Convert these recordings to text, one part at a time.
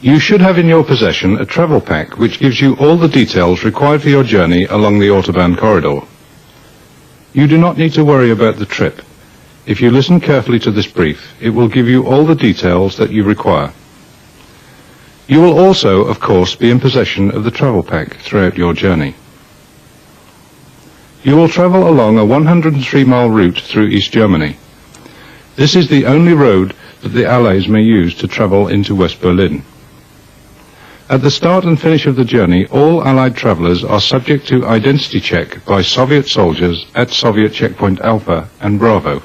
You should have in your possession a travel pack which gives you all the details required for your journey along the Autobahn corridor. You do not need to worry about the trip. If you listen carefully to this brief, it will give you all the details that you require. You will also, of course, be in possession of the travel pack throughout your journey. You will travel along a 103-mile route through East Germany. This is the only road that the Allies may use to travel into West Berlin. At the start and finish of the journey, all Allied travellers are subject to identity check by Soviet soldiers at Soviet checkpoint Alpha and Bravo.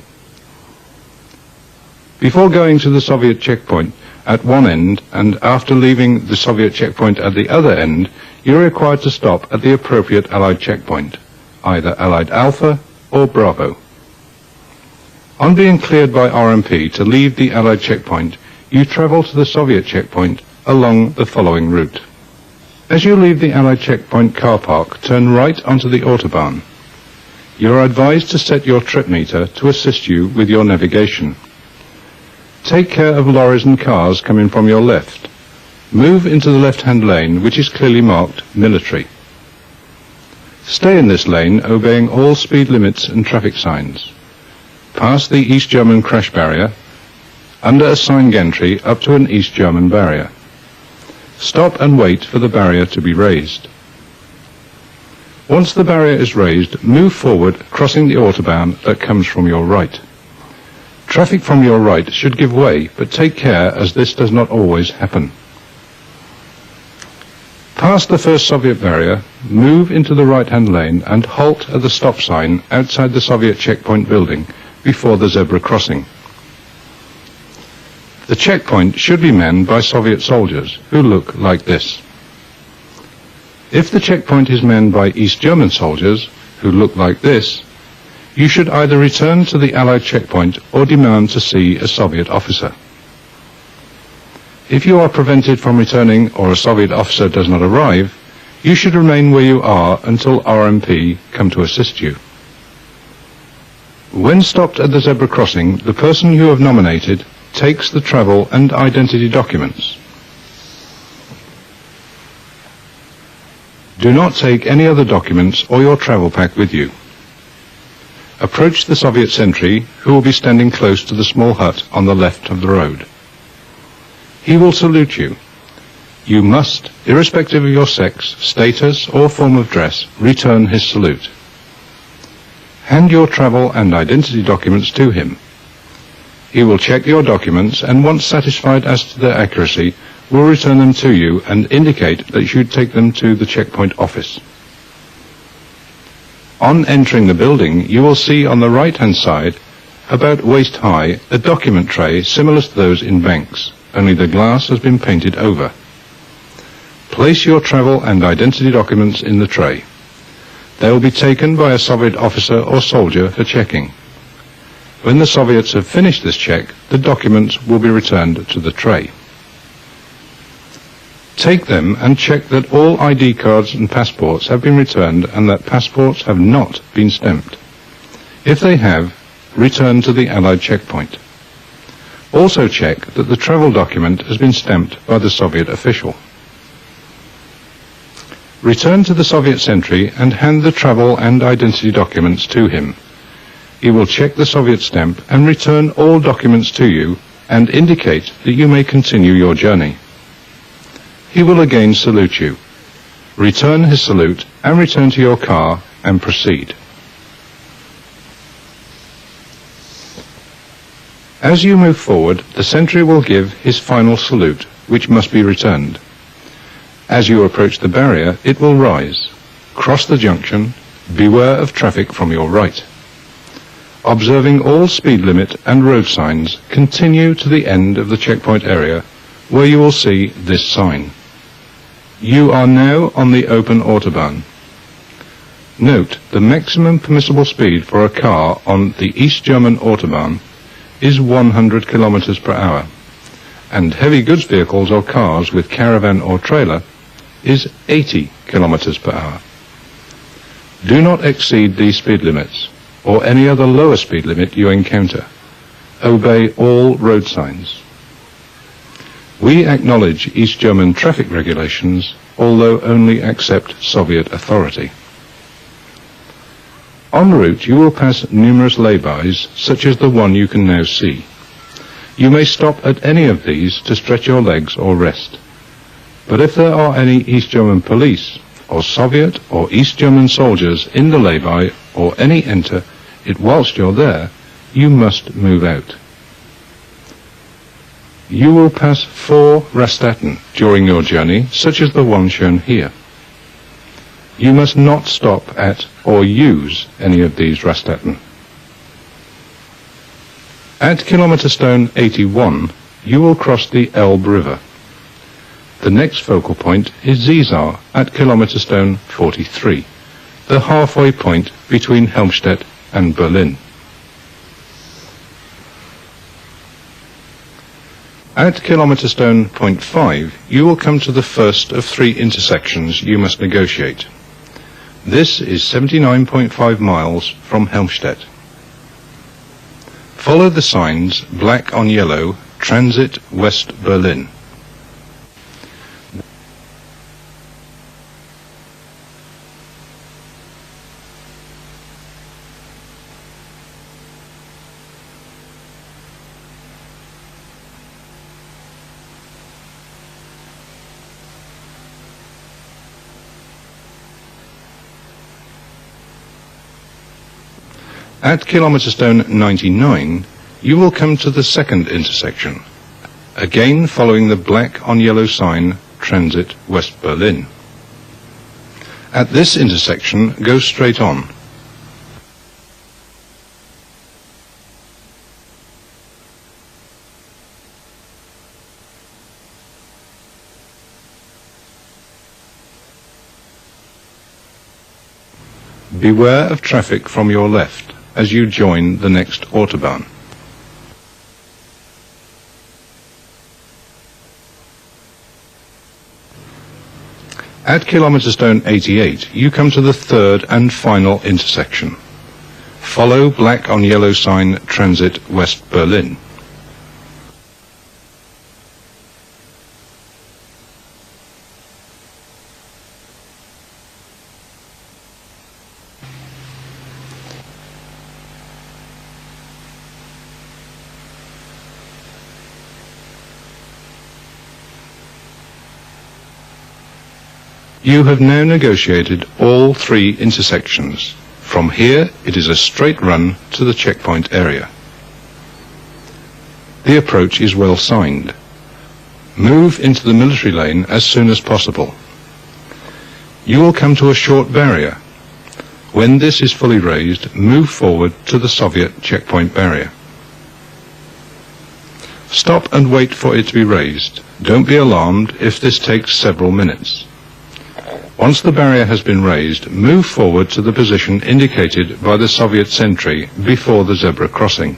Before going to the Soviet checkpoint at one end and after leaving the Soviet checkpoint at the other end, you are required to stop at the appropriate Allied checkpoint, either Allied Alpha or Bravo. On being cleared by RMP to leave the Allied checkpoint, you travel to the Soviet checkpoint along the following route. As you leave the Allied checkpoint car park, turn right onto the Autobahn. You are advised to set your trip meter to assist you with your navigation. Take care of lorries and cars coming from your left. Move into the left-hand lane, which is clearly marked military. Stay in this lane, obeying all speed limits and traffic signs. Pass the East German crash barrier, under a sign gantry up to an East German barrier. Stop and wait for the barrier to be raised. Once the barrier is raised, move forward, crossing the Autobahn that comes from your right. Traffic from your right should give way, but take care as this does not always happen. Pass the first Soviet barrier, move into the right-hand lane and halt at the stop sign outside the Soviet checkpoint building before the zebra crossing. The checkpoint should be manned by Soviet soldiers who look like this. If the checkpoint is manned by East German soldiers who look like this, you should either return to the Allied checkpoint or demand to see a Soviet officer. If you are prevented from returning or a Soviet officer does not arrive, you should remain where you are until RMP come to assist you. When stopped at the zebra crossing, the person you have nominated takes the travel and identity documents. Do not take any other documents or your travel pack with you. Approach the Soviet sentry, who will be standing close to the small hut on the left of the road. He will salute you. You must, irrespective of your sex, status or form of dress, return his salute. Hand your travel and identity documents to him. He will check your documents and, once satisfied as to their accuracy, will return them to you and indicate that you should take them to the checkpoint office. On entering the building, you will see on the right-hand side, about waist high, a document tray similar to those in banks, only the glass has been painted over. Place your travel and identity documents in the tray. They will be taken by a Soviet officer or soldier for checking. When the Soviets have finished this check, the documents will be returned to the tray. Take them and check that all ID cards and passports have been returned and that passports have not been stamped. If they have, return to the Allied checkpoint. Also check that the travel document has been stamped by the Soviet official. Return to the Soviet sentry and hand the travel and identity documents to him. He will check the Soviet stamp and return all documents to you and indicate that you may continue your journey. He will again salute you. Return his salute and return to your car and proceed. As you move forward, the sentry will give his final salute, which must be returned. As you approach the barrier, it will rise. Cross the junction. Beware of traffic from your right. Observing all speed limit and road signs, continue to the end of the checkpoint area, where you will see this sign. You are now on the open Autobahn. Note, the maximum permissible speed for a car on the East German Autobahn is 100 km per hour, and heavy goods vehicles or cars with caravan or trailer is 80 km per hour. Do not exceed these speed limits, or any other lower speed limit you encounter. Obey all road signs. We acknowledge East German traffic regulations, although only accept Soviet authority. En route, you will pass numerous laybys, such as the one you can now see. You may stop at any of these to stretch your legs or rest. But if there are any East German police, or Soviet or East German soldiers in the lay-by, or any enter it whilst you're there, you must move out. You will pass 4 Raststätten during your journey, such as the one shown here. You must not stop at or use any of these Raststätten. At kilometre stone 81, you will cross the Elbe River. The next focal point is Ziesar at kilometre stone 43, the halfway point between Helmstedt and Berlin. At kilometre stone point 5, you will come to the first of 3 intersections you must negotiate. This is 79.5 miles from Helmstedt. Follow the signs, black on yellow, Transit West Berlin. At kilometre stone 99, you will come to the second intersection, again following the black on yellow sign, Transit West Berlin. At this intersection, go straight on. Beware of traffic from your left as you join the next Autobahn. At kilometre stone 88, you come to the third and final intersection. Follow black on yellow sign Transit West Berlin. You have now negotiated all 3 intersections. From here, it is a straight run to the checkpoint area. The approach is well signed. Move into the military lane as soon as possible. You will come to a short barrier. When this is fully raised, move forward to the Soviet checkpoint barrier. Stop and wait for it to be raised. Don't be alarmed if this takes several minutes. Once the barrier has been raised, move forward to the position indicated by the Soviet sentry before the zebra crossing.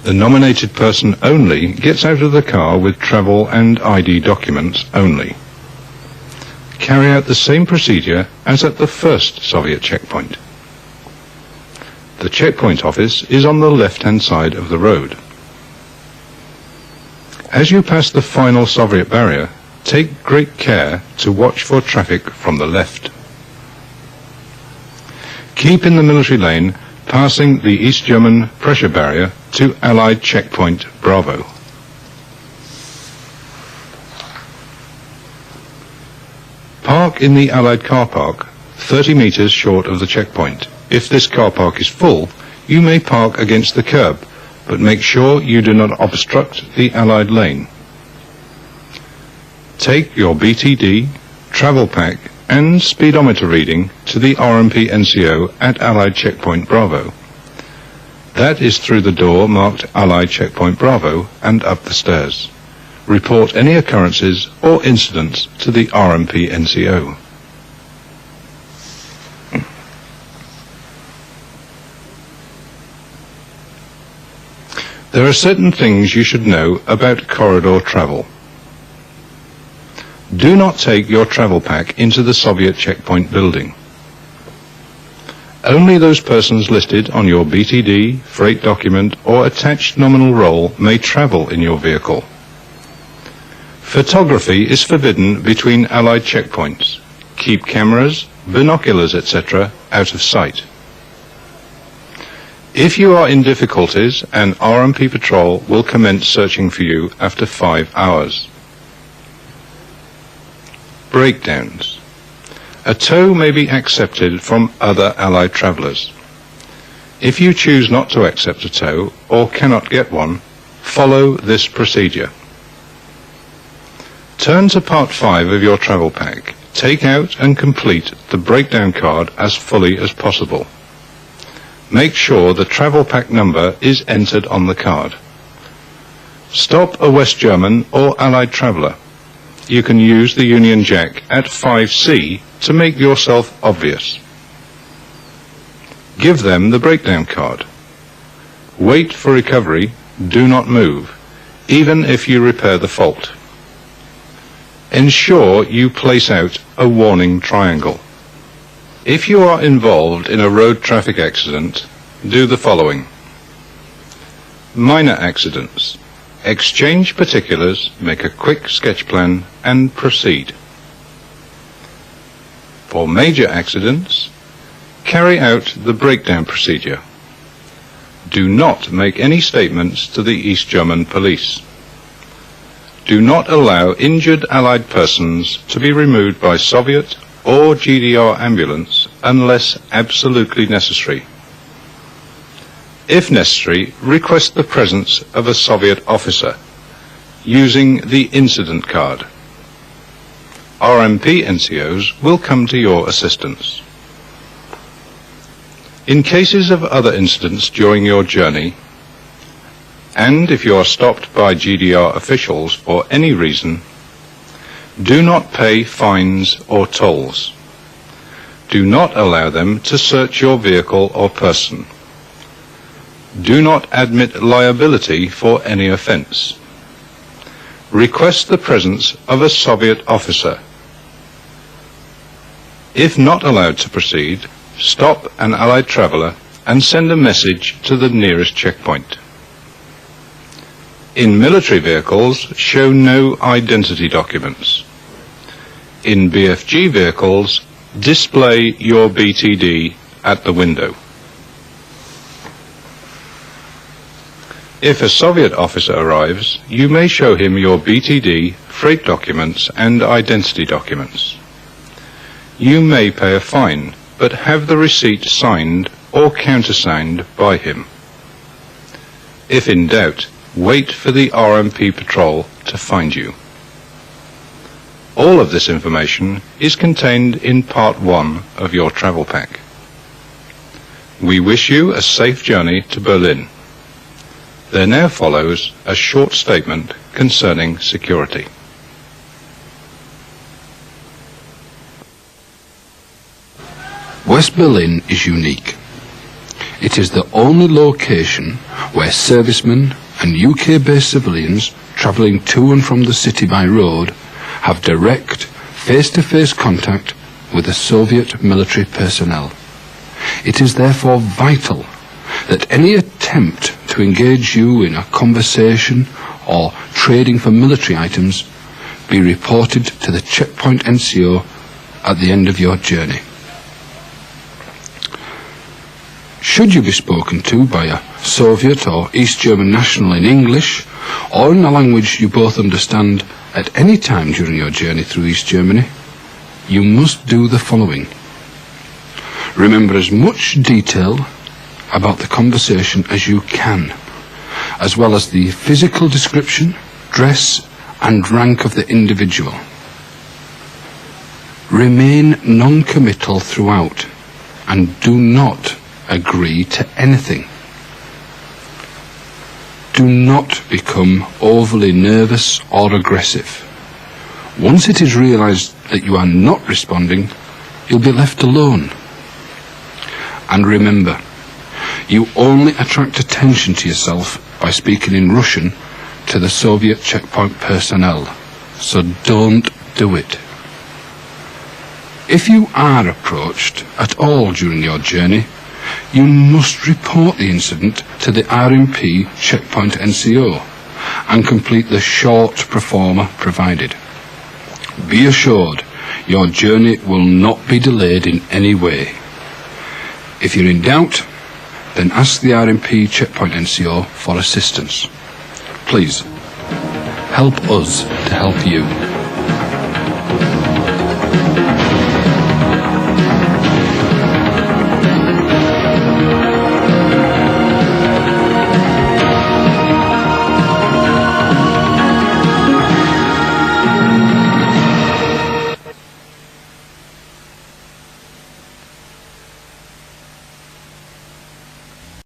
The nominated person only gets out of the car with travel and ID documents only. Carry out the same procedure as at the first Soviet checkpoint. The checkpoint office is on the left-hand side of the road. As you pass the final Soviet barrier, take great care to watch for traffic from the left. Keep in the military lane, passing the East German pressure barrier to Allied checkpoint Bravo. Park in the Allied car park 30 meters short of the checkpoint. If this car park is full, you may park against the curb, but make sure you do not obstruct the Allied lane. Take your BTD, travel pack and speedometer reading to the RMP NCO at Allied Checkpoint Bravo. That is through the door marked Allied Checkpoint Bravo and up the stairs. Report any occurrences or incidents to the RMP NCO. There are certain things you should know about corridor travel. Do not take your travel pack into the Soviet checkpoint building. Only those persons listed on your BTD, freight document or attached nominal roll may travel in your vehicle. Photography is forbidden between Allied checkpoints. Keep cameras, binoculars, etc. out of sight. If you are in difficulties, an RMP patrol will commence searching for you after 5 hours. Breakdowns. A tow may be accepted from other Allied travellers. If you choose not to accept a tow or cannot get one, follow this procedure. Turn to Part 5 of your travel pack. Take out and complete the breakdown card as fully as possible. Make sure the travel pack number is entered on the card. Stop a West German or Allied traveller. You can use the Union Jack at 5C to make yourself obvious. Give them the breakdown card. Wait for recovery. Do not move, even if you repair the fault. Ensure you place out a warning triangle. If you are involved in a road traffic accident, do the following. Minor accidents. Exchange particulars, make a quick sketch plan, and proceed. For major accidents, carry out the breakdown procedure. Do not make any statements to the East German police. Do not allow injured Allied persons to be removed by Soviet or GDR ambulance unless absolutely necessary. If necessary, request the presence of a Soviet officer using the incident card. RMP NCOs will come to your assistance. In cases of other incidents during your journey, and if you are stopped by GDR officials for any reason, do not pay fines or tolls. Do not allow them to search your vehicle or person. Do not admit liability for any offence. Request the presence of a Soviet officer. If not allowed to proceed, stop an Allied traveller and send a message to the nearest checkpoint. In military vehicles, show no identity documents. In BFG vehicles, display your BTD at the window. If a Soviet officer arrives, you may show him your BTD, freight documents, and identity documents. You may pay a fine, but have the receipt signed or countersigned by him. If in doubt, wait for the RMP patrol to find you. All of this information is contained in Part 1 of your travel pack. We wish you a safe journey to Berlin. There now follows a short statement concerning security. West Berlin is unique. It is the only location where servicemen and UK-based civilians travelling to and from the city by road have direct, face-to-face contact with the Soviet military personnel. It is therefore vital that any attempt to engage you in a conversation or trading for military items be reported to the checkpoint NCO at the end of your journey. Should you be spoken to by a Soviet or East German national in English or in a language you both understand at any time during your journey through East Germany, you must do the following. Remember as much detail about the conversation as you can, as well as the physical description, dress and rank of the individual. Remain non-committal throughout and do not agree to anything. Do not become overly nervous or aggressive. Once it is realized that you are not responding, you'll be left alone. And remember, you only attract attention to yourself by speaking in Russian to the Soviet checkpoint personnel, so don't do it. If you are approached at all during your journey, you must report the incident to the RMP checkpoint NCO and complete the short proforma provided. Be assured your journey will not be delayed in any way. If you're in doubt, then ask the RMP Checkpoint NCO for assistance. Please, help us to help you.